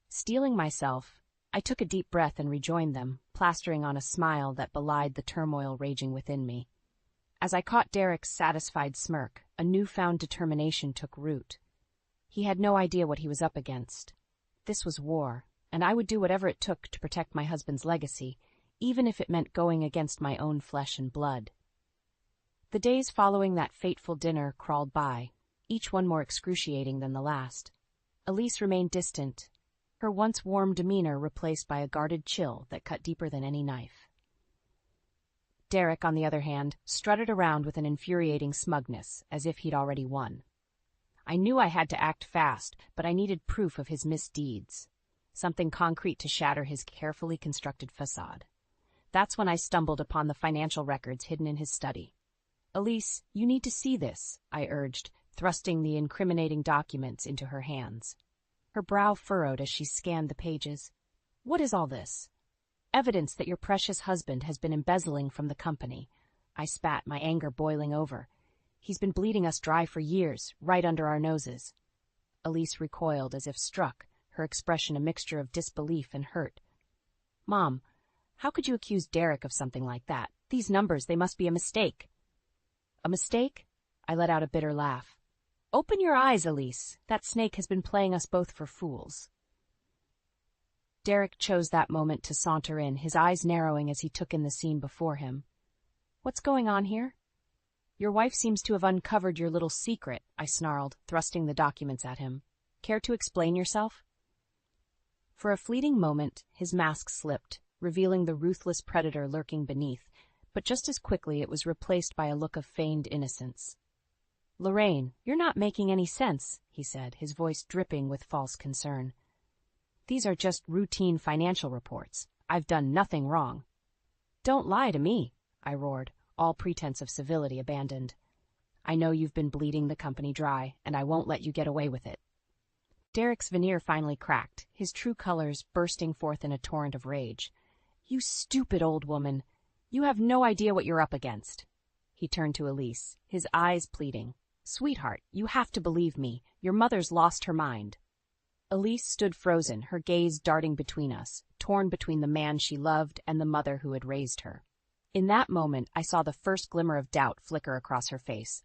Steeling myself, I took a deep breath and rejoined them, plastering on a smile that belied the turmoil raging within me. As I caught Derek's satisfied smirk, a newfound determination took root. He had no idea what he was up against. This was war, and I would do whatever it took to protect my husband's legacy, even if it meant going against my own flesh and blood. The days following that fateful dinner crawled by, each one more excruciating than the last. Elise remained distant, her once warm demeanor replaced by a guarded chill that cut deeper than any knife. Derek, on the other hand, strutted around with an infuriating smugness, as if he'd already won. I knew I had to act fast, but I needed proof of his misdeeds, something concrete to shatter his carefully constructed facade. That's when I stumbled upon the financial records hidden in his study. "Elise, you need to see this," I urged, thrusting the incriminating documents into her hands. Her brow furrowed as she scanned the pages. "What is all this?" "Evidence that your precious husband has been embezzling from the company," I spat, my anger boiling over. "He's been bleeding us dry for years, right under our noses." Elise recoiled as if struck, her expression a mixture of disbelief and hurt. "Mom, how could you accuse Derek of something like that? These numbers, they must be a mistake." "A mistake?" I let out a bitter laugh. "Open your eyes, Elise. That snake has been playing us both for fools." Derek chose that moment to saunter in, his eyes narrowing as he took in the scene before him. "What's going on here?" "Your wife seems to have uncovered your little secret," I snarled, thrusting the documents at him. "Care to explain yourself?" For a fleeting moment, his mask slipped, revealing the ruthless predator lurking beneath, but just as quickly it was replaced by a look of feigned innocence. "Lorraine, you're not making any sense," he said, his voice dripping with false concern. "These are just routine financial reports. I've done nothing wrong." "Don't lie to me," I roared, all pretense of civility abandoned. "I know you've been bleeding the company dry, and I won't let you get away with it." Derek's veneer finally cracked, his true colors bursting forth in a torrent of rage. "You stupid old woman! You have no idea what you're up against." He turned to Elise, his eyes pleading. "Sweetheart, you have to believe me. Your mother's lost her mind." Elise stood frozen, her gaze darting between us, torn between the man she loved and the mother who had raised her. In that moment, I saw the first glimmer of doubt flicker across her face.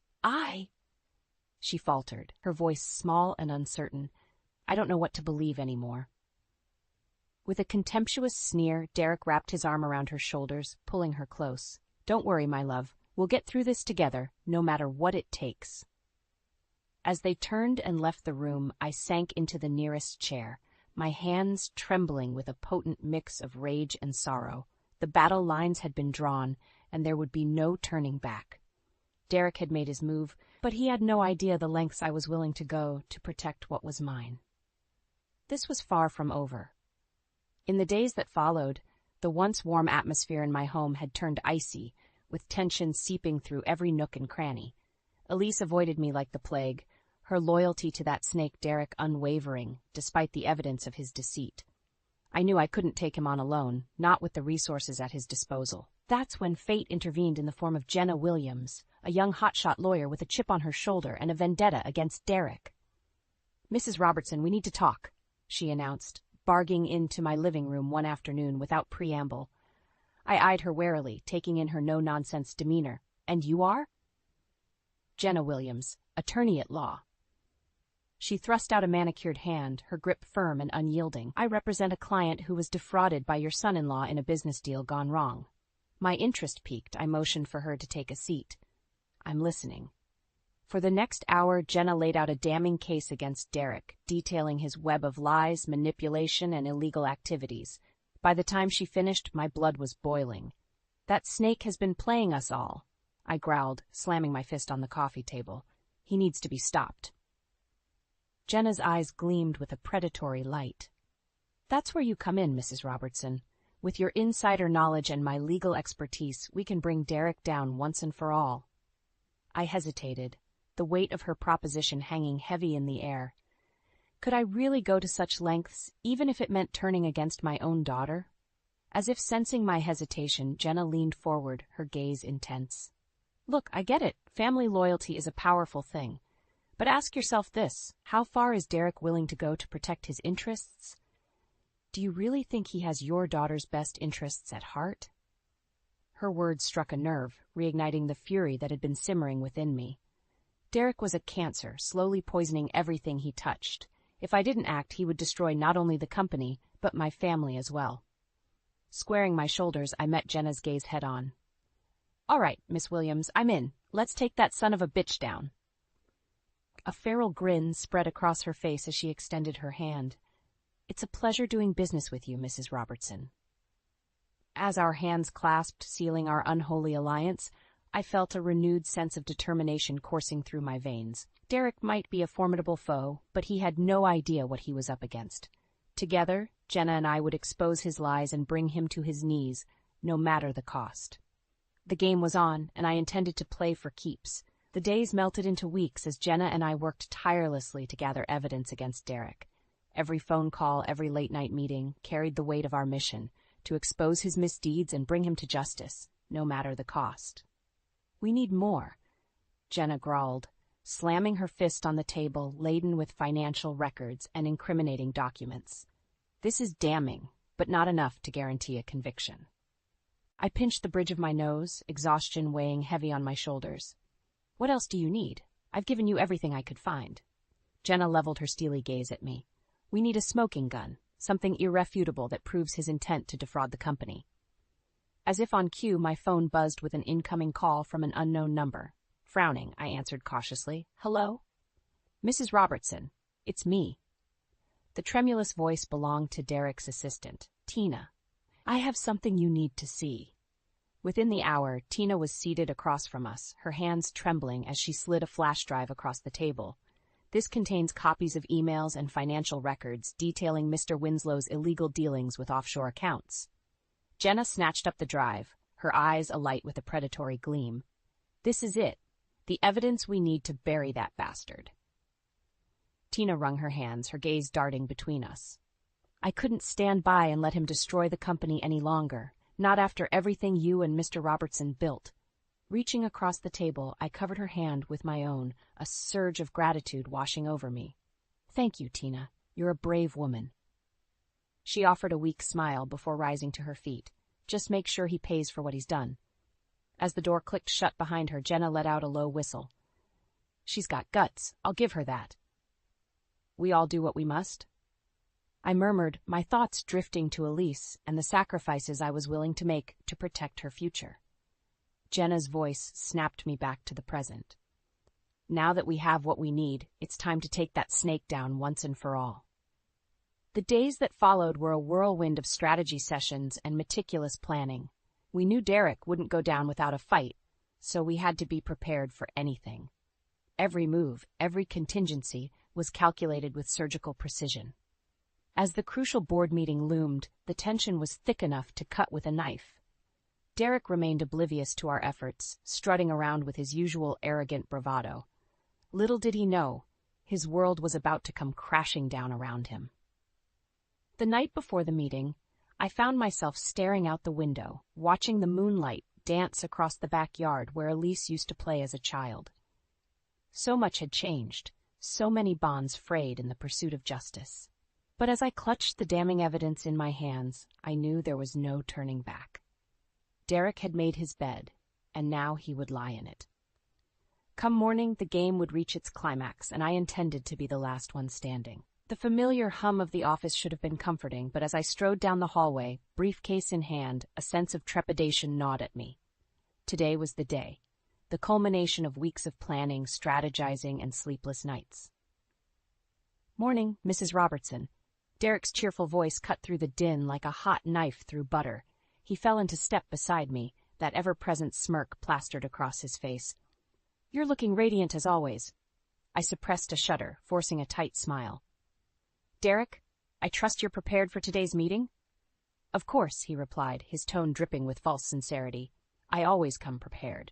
She faltered, her voice small and uncertain. "I don't know what to believe anymore." With a contemptuous sneer, Derek wrapped his arm around her shoulders, pulling her close. "Don't worry, my love. We'll get through this together, no matter what it takes. As they turned and left the room, I sank into the nearest chair, my hands trembling with a potent mix of rage and sorrow. The battle lines had been drawn, and there would be no turning back. Derek had made his move, but he had no idea the lengths I was willing to go to protect what was mine. This was far from over. In the days that followed, the once warm atmosphere in my home had turned icy, with tension seeping through every nook and cranny. Elise avoided me like the plague, her loyalty to that snake Derek unwavering, despite the evidence of his deceit. I knew I couldn't take him on alone, not with the resources at his disposal. That's when fate intervened in the form of Jenna Williams, a young hotshot lawyer with a chip on her shoulder and a vendetta against Derek. "Mrs. Robertson, we need to talk," she announced, barging into my living room one afternoon without preamble. I eyed her warily, taking in her no-nonsense demeanor. "And you are?" "Jenna Williams, attorney at law." She thrust out a manicured hand, her grip firm and unyielding. "I represent a client who was defrauded by your son-in-law in a business deal gone wrong." My interest piqued, I motioned for her to take a seat. "I'm listening." For the next hour, Jenna laid out a damning case against Derek, detailing his web of lies, manipulation, and illegal activities. By the time she finished, my blood was boiling. "That snake has been playing us all," I growled, slamming my fist on the coffee table. "He needs to be stopped." Jenna's eyes gleamed with a predatory light. "That's where you come in, Mrs. Robertson. With your insider knowledge and my legal expertise, we can bring Derek down once and for all." I hesitated, the weight of her proposition hanging heavy in the air. Could I really go to such lengths, even if it meant turning against my own daughter? As if sensing my hesitation, Jenna leaned forward, her gaze intense. "Look, I get it. Family loyalty is a powerful thing. But ask yourself this, how far is Derek willing to go to protect his interests? Do you really think he has your daughter's best interests at heart?" Her words struck a nerve, reigniting the fury that had been simmering within me. Derek was a cancer, slowly poisoning everything he touched. If I didn't act, he would destroy not only the company, but my family as well. Squaring my shoulders, I met Jenna's gaze head-on. "All right, Miss Williams, I'm in. Let's take that son of a bitch down." A feral grin spread across her face as she extended her hand. "It's a pleasure doing business with you, Mrs. Robertson." As our hands clasped, sealing our unholy alliance, I felt a renewed sense of determination coursing through my veins. Derek might be a formidable foe, but he had no idea what he was up against. Together, Jenna and I would expose his lies and bring him to his knees, no matter the cost. The game was on, and I intended to play for keeps. The days melted into weeks as Jenna and I worked tirelessly to gather evidence against Derek. Every phone call, every late-night meeting carried the weight of our mission, to expose his misdeeds and bring him to justice, no matter the cost. "We need more," Jenna growled, slamming her fist on the table laden with financial records and incriminating documents. "This is damning, but not enough to guarantee a conviction." I pinched the bridge of my nose, exhaustion weighing heavy on my shoulders. "What else do you need? I've given you everything I could find." Jenna leveled her steely gaze at me. "We need a smoking gun, something irrefutable that proves his intent to defraud the company." As if on cue, my phone buzzed with an incoming call from an unknown number. Frowning, I answered cautiously. "Hello?" "Mrs. Robertson, it's me." The tremulous voice belonged to Derek's assistant, Tina. "I have something you need to see." Within the hour, Tina was seated across from us, her hands trembling as she slid a flash drive across the table. "This contains copies of emails and financial records detailing Mr. Winslow's illegal dealings with offshore accounts." Jenna snatched up the drive, her eyes alight with a predatory gleam. "This is it. The evidence we need to bury that bastard." Tina wrung her hands, her gaze darting between us. "I couldn't stand by and let him destroy the company any longer, not after everything you and Mr. Robertson built." Reaching across the table, I covered her hand with my own, a surge of gratitude washing over me. "Thank you, Tina. You're a brave woman." She offered a weak smile before rising to her feet. "Just make sure he pays for what he's done." As the door clicked shut behind her, Jenna let out a low whistle. "She's got guts. I'll give her that." "We all do what we must?" I murmured, my thoughts drifting to Elise and the sacrifices I was willing to make to protect her future. Jenna's voice snapped me back to the present. Now that we have what we need, it's time to take that snake down once and for all. The days that followed were a whirlwind of strategy sessions and meticulous planning. We knew Derek wouldn't go down without a fight, so we had to be prepared for anything. Every move, every contingency was calculated with surgical precision. As the crucial board meeting loomed, the tension was thick enough to cut with a knife. Derek remained oblivious to our efforts, strutting around with his usual arrogant bravado. Little did he know, his world was about to come crashing down around him. The night before the meeting, I found myself staring out the window, watching the moonlight dance across the backyard where Elise used to play as a child. So much had changed, so many bonds frayed in the pursuit of justice. But as I clutched the damning evidence in my hands, I knew there was no turning back. Derek had made his bed, and now he would lie in it. Come morning, the game would reach its climax, and I intended to be the last one standing. The familiar hum of the office should have been comforting, but as I strode down the hallway, briefcase in hand, a sense of trepidation gnawed at me. Today was the day, the culmination of weeks of planning, strategizing, and sleepless nights. Morning, Mrs. Robertson. Derek's cheerful voice cut through the din like a hot knife through butter. He fell into step beside me, that ever-present smirk plastered across his face. You're looking radiant as always. I suppressed a shudder, forcing a tight smile. Derek, I trust you're prepared for today's meeting? Of course, he replied, his tone dripping with false sincerity. I always come prepared.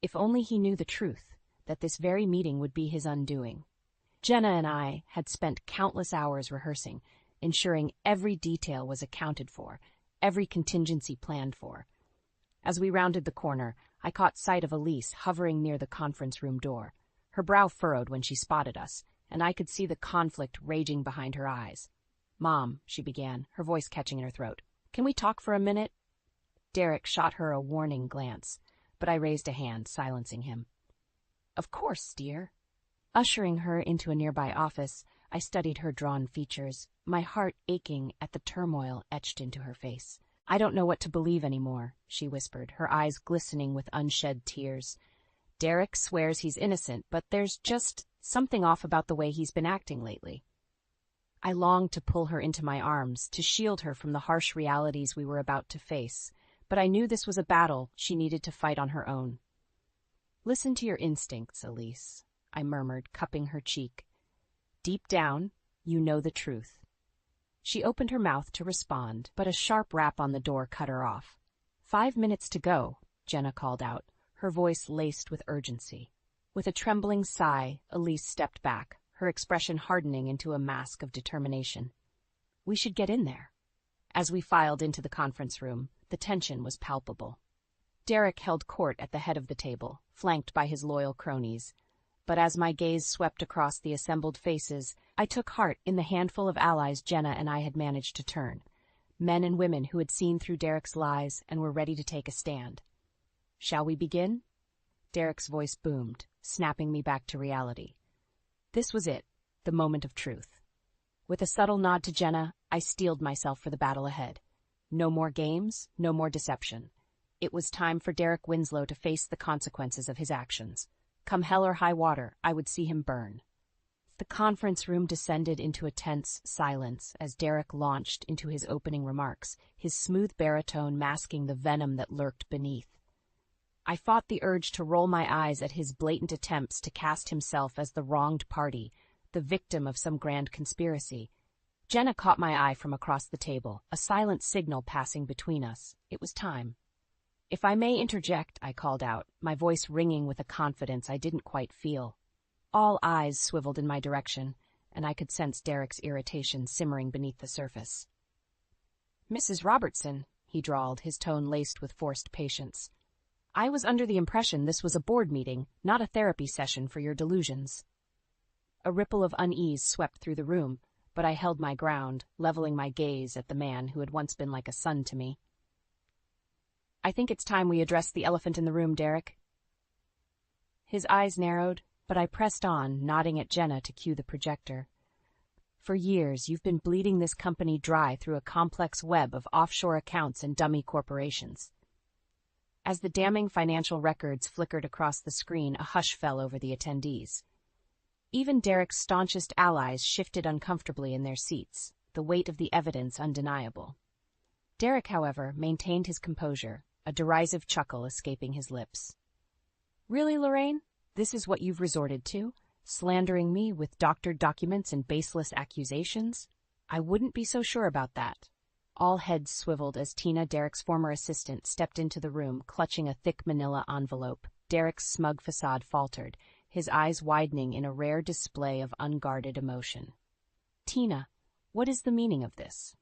If only he knew the truth, that this very meeting would be his undoing. Jenna and I had spent countless hours rehearsing, ensuring every detail was accounted for, every contingency planned for. As we rounded the corner, I caught sight of Elise hovering near the conference room door. Her brow furrowed when she spotted us, and I could see the conflict raging behind her eyes. Mom, she began, her voice catching in her throat. Can we talk for a minute? Derek shot her a warning glance, but I raised a hand, silencing him. Of course, dear. Ushering her into a nearby office, I studied her drawn features, my heart aching at the turmoil etched into her face. I don't know what to believe anymore, she whispered, her eyes glistening with unshed tears. Derek swears he's innocent, but there's just something off about the way he's been acting lately. I longed to pull her into my arms, to shield her from the harsh realities we were about to face, but I knew this was a battle she needed to fight on her own. Listen to your instincts, Elise, I murmured, cupping her cheek. Deep down, you know the truth. She opened her mouth to respond, but a sharp rap on the door cut her off. 5 minutes to go, Jenna called out, her voice laced with urgency. With a trembling sigh, Elise stepped back, her expression hardening into a mask of determination. We should get in there. As we filed into the conference room, the tension was palpable. Derek held court at the head of the table, flanked by his loyal cronies. But as my gaze swept across the assembled faces, I took heart in the handful of allies Jenna and I had managed to turn. Men and women who had seen through Derek's lies and were ready to take a stand. Shall we begin? Derek's voice boomed, snapping me back to reality. This was it, the moment of truth. With a subtle nod to Jenna, I steeled myself for the battle ahead. No more games, no more deception. It was time for Derek Winslow to face the consequences of his actions. Come hell or high water, I would see him burn. The conference room descended into a tense silence as Derek launched into his opening remarks, his smooth baritone masking the venom that lurked beneath. I fought the urge to roll my eyes at his blatant attempts to cast himself as the wronged party, the victim of some grand conspiracy. Jenna caught my eye from across the table, a silent signal passing between us. It was time. If I may interject, I called out, my voice ringing with a confidence I didn't quite feel. All eyes swiveled in my direction, and I could sense Derek's irritation simmering beneath the surface. Mrs. Robertson, he drawled, his tone laced with forced patience. I was under the impression this was a board meeting, not a therapy session for your delusions. A ripple of unease swept through the room, but I held my ground, leveling my gaze at the man who had once been like a son to me. I think it's time we address the elephant in the room, Derek. His eyes narrowed, but I pressed on, nodding at Jenna to cue the projector. For years, you've been bleeding this company dry through a complex web of offshore accounts and dummy corporations. As the damning financial records flickered across the screen, a hush fell over the attendees. Even Derek's staunchest allies shifted uncomfortably in their seats, the weight of the evidence undeniable. Derek, however, maintained his composure, a derisive chuckle escaping his lips. "Really, Lorraine? This is what you've resorted to? Slandering me with doctored documents and baseless accusations? I wouldn't be so sure about that." All heads swiveled as Tina, Derek's former assistant, stepped into the room, clutching a thick manila envelope. Derek's smug facade faltered, his eyes widening in a rare display of unguarded emotion. "Tina, what is the meaning of this?"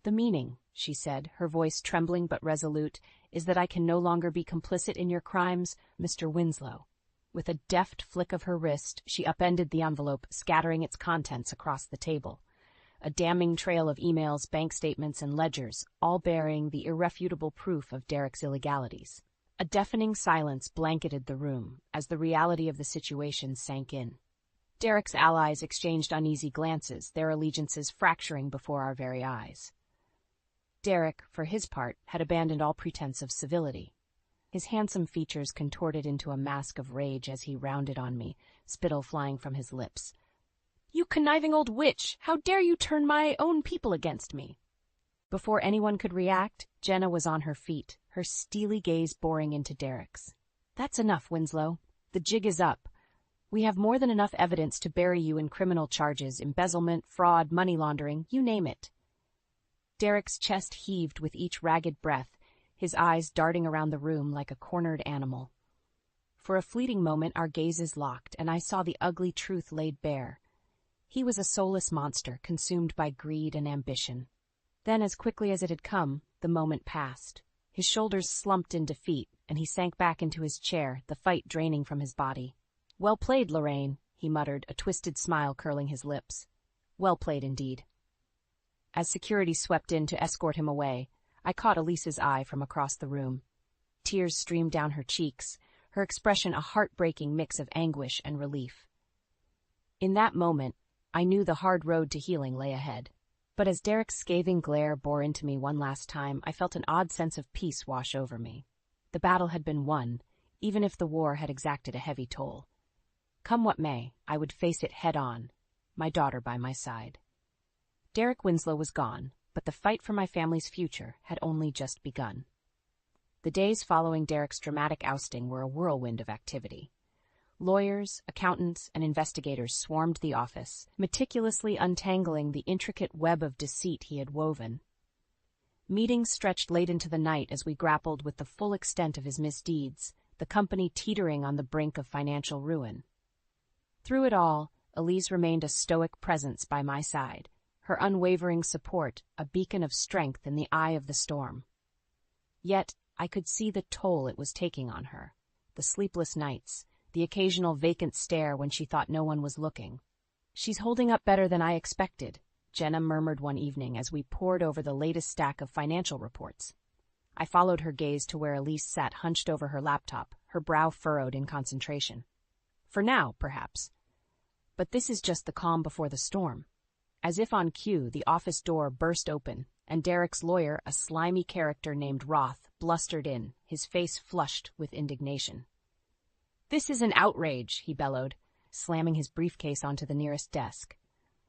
"The meaning," she said, her voice trembling but resolute, "is that I can no longer be complicit in your crimes, Mr. Winslow." With a deft flick of her wrist, she upended the envelope, scattering its contents across the table. A damning trail of emails, bank statements, and ledgers, all bearing the irrefutable proof of Derek's illegalities. A deafening silence blanketed the room as the reality of the situation sank in. Derek's allies exchanged uneasy glances, their allegiances fracturing before our very eyes. Derek, for his part, had abandoned all pretense of civility. His handsome features contorted into a mask of rage as he rounded on me, spittle flying from his lips. "You conniving old witch! How dare you turn my own people against me?" Before anyone could react, Jenna was on her feet, her steely gaze boring into Derek's. "That's enough, Winslow. The jig is up. We have more than enough evidence to bury you in criminal charges, embezzlement, fraud, money laundering, you name it." Derek's chest heaved with each ragged breath, his eyes darting around the room like a cornered animal. For a fleeting moment our gazes locked, and I saw the ugly truth laid bare. He was a soulless monster, consumed by greed and ambition. Then, as quickly as it had come, the moment passed. His shoulders slumped in defeat, and he sank back into his chair, the fight draining from his body. "Well played, Lorraine," he muttered, a twisted smile curling his lips. "Well played indeed." As security swept in to escort him away, I caught Elise's eye from across the room. Tears streamed down her cheeks, her expression a heartbreaking mix of anguish and relief. In that moment, I knew the hard road to healing lay ahead. But as Derek's scathing glare bore into me one last time, I felt an odd sense of peace wash over me. The battle had been won, even if the war had exacted a heavy toll. Come what may, I would face it head-on, my daughter by my side. Derek Winslow was gone, but the fight for my family's future had only just begun. The days following Derek's dramatic ousting were a whirlwind of activity. Lawyers, accountants, and investigators swarmed the office, meticulously untangling the intricate web of deceit he had woven. Meetings stretched late into the night as we grappled with the full extent of his misdeeds, the company teetering on the brink of financial ruin. Through it all, Elise remained a stoic presence by my side, her unwavering support a beacon of strength in the eye of the storm. Yet I could see the toll it was taking on her, the sleepless nights, the occasional vacant stare when she thought no one was looking. "She's holding up better than I expected," Jenna murmured one evening as we pored over the latest stack of financial reports. I followed her gaze to where Elise sat hunched over her laptop, her brow furrowed in concentration. "For now, perhaps. But this is just the calm before the storm." As if on cue, the office door burst open, and Derek's lawyer, a slimy character named Roth, blustered in, his face flushed with indignation. "This is an outrage," he bellowed, slamming his briefcase onto the nearest desk.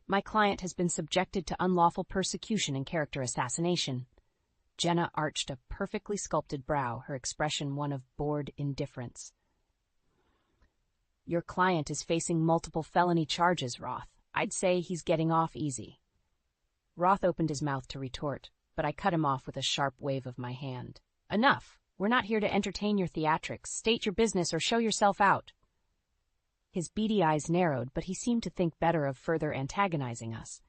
"My client has been subjected to unlawful persecution and character assassination." Jenna arched a perfectly sculpted brow, her expression one of bored indifference. "Your client is facing multiple felony charges, Roth. I'd say he's getting off easy." Roth opened his mouth to retort, but I cut him off with a sharp wave of my hand. "Enough! We're not here to entertain your theatrics. State your business or show yourself out." His beady eyes narrowed, but he seemed to think better of further antagonizing us.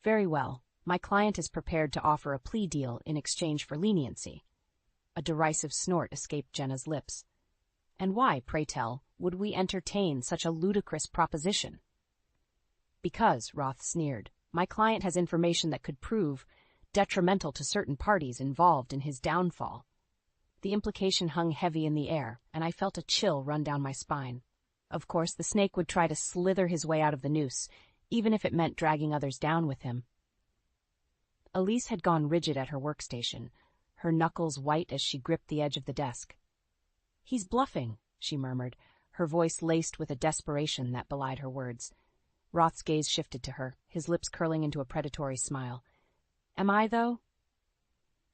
"Very well. My client is prepared to offer a plea deal in exchange for leniency." A derisive snort escaped Jenna's lips. "And why, pray tell, would we entertain such a ludicrous proposition?" "Because," Roth sneered, "my client has information that could prove detrimental to certain parties involved in his downfall." The implication hung heavy in the air, and I felt a chill run down my spine. Of course, the snake would try to slither his way out of the noose, even if it meant dragging others down with him. Elise had gone rigid at her workstation, her knuckles white as she gripped the edge of the desk. "He's bluffing," she murmured, her voice laced with a desperation that belied her words. Roth's gaze shifted to her, his lips curling into a predatory smile. "Am I, though?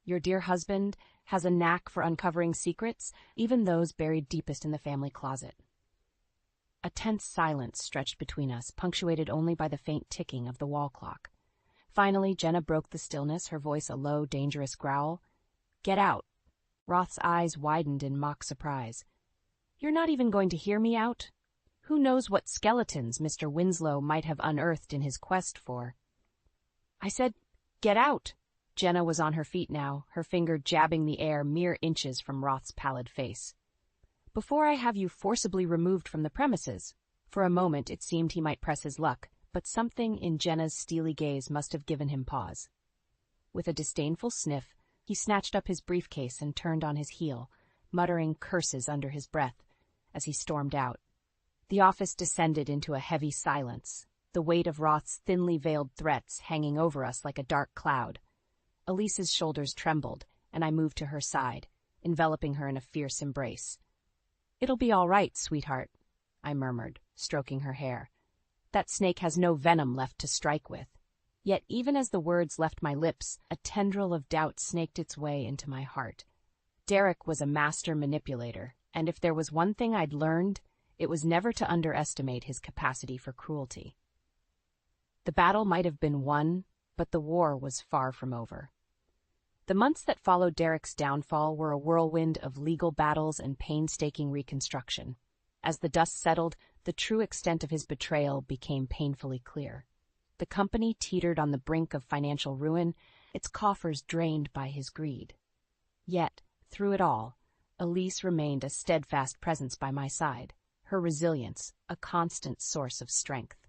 Your dear husband has a knack for uncovering secrets, even those buried deepest in the family closet." A tense silence stretched between us, punctuated only by the faint ticking of the wall clock. Finally, Jenna broke the stillness, her voice a low, dangerous growl. "Get out." Roth's eyes widened in mock surprise. "You're not even going to hear me out? Who knows what skeletons Mr. Winslow might have unearthed in his quest for—" "I said, get out." Jenna was on her feet now, her finger jabbing the air mere inches from Roth's pallid face. "Before I have you forcibly removed from the premises." For a moment it seemed he might press his luck, but something in Jenna's steely gaze must have given him pause. With a disdainful sniff, he snatched up his briefcase and turned on his heel, muttering curses under his breath as he stormed out. The office descended into a heavy silence, the weight of Roth's thinly veiled threats hanging over us like a dark cloud. Elise's shoulders trembled, and I moved to her side, enveloping her in a fierce embrace. "It'll be all right, sweetheart," I murmured, stroking her hair. "That snake has no venom left to strike with." Yet even as the words left my lips, a tendril of doubt snaked its way into my heart. Derek was a master manipulator, and if there was one thing I'd learned, it was never to underestimate his capacity for cruelty. The battle might have been won, but the war was far from over. The months that followed Derek's downfall were a whirlwind of legal battles and painstaking reconstruction. As the dust settled, the true extent of his betrayal became painfully clear. The company teetered on the brink of financial ruin, its coffers drained by his greed. Yet, through it all, Elise remained a steadfast presence by my side, her resilience a constant source of strength.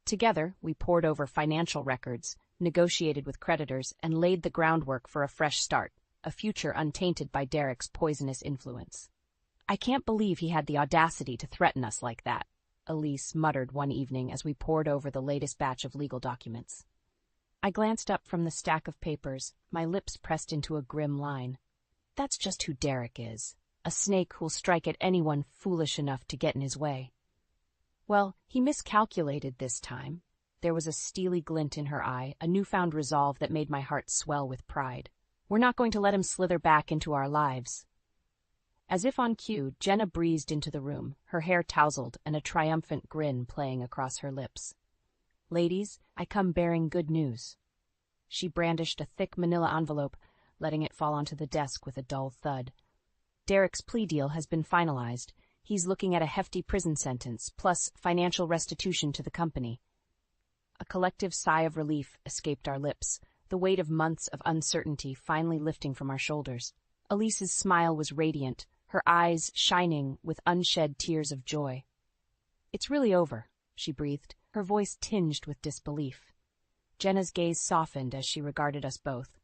Together, we pored over financial records, negotiated with creditors, and laid the groundwork for a fresh start, a future untainted by Derek's poisonous influence. "I can't believe he had the audacity to threaten us like that," Elise muttered one evening as we pored over the latest batch of legal documents. I glanced up from the stack of papers, my lips pressed into a grim line. That's just who Derek is, a snake who'll strike at anyone foolish enough to get in his way. Well, he miscalculated this time. There was a steely glint in her eye, a newfound resolve that made my heart swell with pride. We're not going to let him slither back into our lives. As if on cue, Jenna breezed into the room, her hair tousled and a triumphant grin playing across her lips. "Ladies, I come bearing good news." She brandished a thick manila envelope, letting it fall onto the desk with a dull thud. "Derek's plea deal has been finalized. He's looking at a hefty prison sentence, plus financial restitution to the company." A collective sigh of relief escaped our lips, the weight of months of uncertainty finally lifting from our shoulders. Elise's smile was radiant, her eyes shining with unshed tears of joy. "It's really over," she breathed, her voice tinged with disbelief. Jenna's gaze softened as she regarded us both.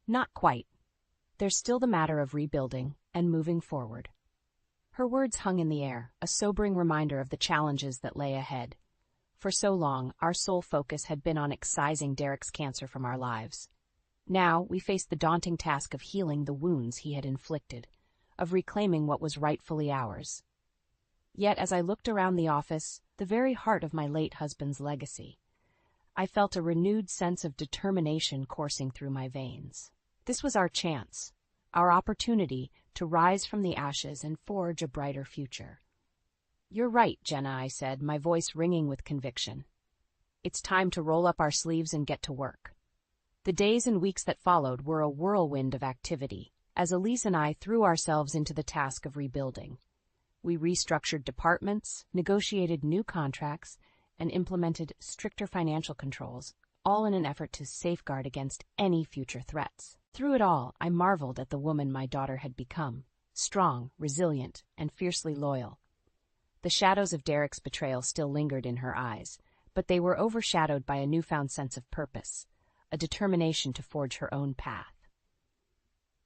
"Not quite. There's still the matter of rebuilding and moving forward." Her words hung in the air, a sobering reminder of the challenges that lay ahead. For so long, our sole focus had been on excising Derek's cancer from our lives. Now we faced the daunting task of healing the wounds he had inflicted, of reclaiming what was rightfully ours. Yet as I looked around the office, the very heart of my late husband's legacy, I felt a renewed sense of determination coursing through my veins. This was our chance, our opportunity to rise from the ashes and forge a brighter future. "You're right, Jenna," I said, my voice ringing with conviction. "It's time to roll up our sleeves and get to work." The days and weeks that followed were a whirlwind of activity, as Elise and I threw ourselves into the task of rebuilding. We restructured departments, negotiated new contracts, and implemented stricter financial controls, all in an effort to safeguard against any future threats. Through it all, I marveled at the woman my daughter had become, strong, resilient, and fiercely loyal. The shadows of Derek's betrayal still lingered in her eyes, but they were overshadowed by a newfound sense of purpose, a determination to forge her own path.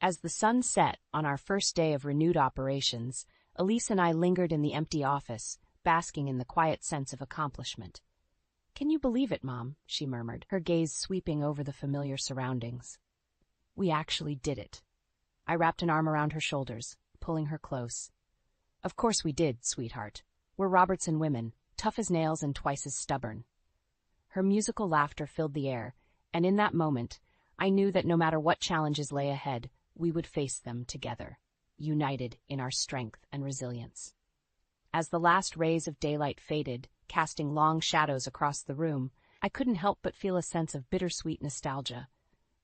As the sun set on our first day of renewed operations, Elise and I lingered in the empty office, basking in the quiet sense of accomplishment. "Can you believe it, Mom?" she murmured, her gaze sweeping over the familiar surroundings. "We actually did it." I wrapped an arm around her shoulders, pulling her close. Of course we did, sweetheart. We're Robertson women, tough as nails and twice as stubborn. Her musical laughter filled the air, and in that moment, I knew that no matter what challenges lay ahead, we would face them together, united in our strength and resilience. As the last rays of daylight faded, casting long shadows across the room, I couldn't help but feel a sense of bittersweet nostalgia.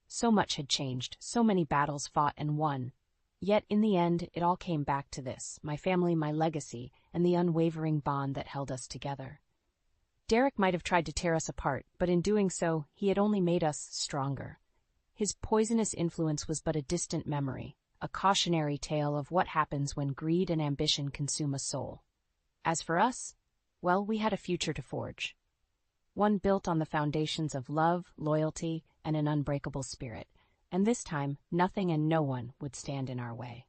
So much had changed, so many battles fought and won. Yet, in the end, it all came back to this, my family, my legacy, and the unwavering bond that held us together. Derek might have tried to tear us apart, but in doing so, he had only made us stronger. His poisonous influence was but a distant memory, a cautionary tale of what happens when greed and ambition consume a soul. As for us, well, we had a future to forge. One built on the foundations of love, loyalty, and an unbreakable spirit, and this time nothing and no one would stand in our way.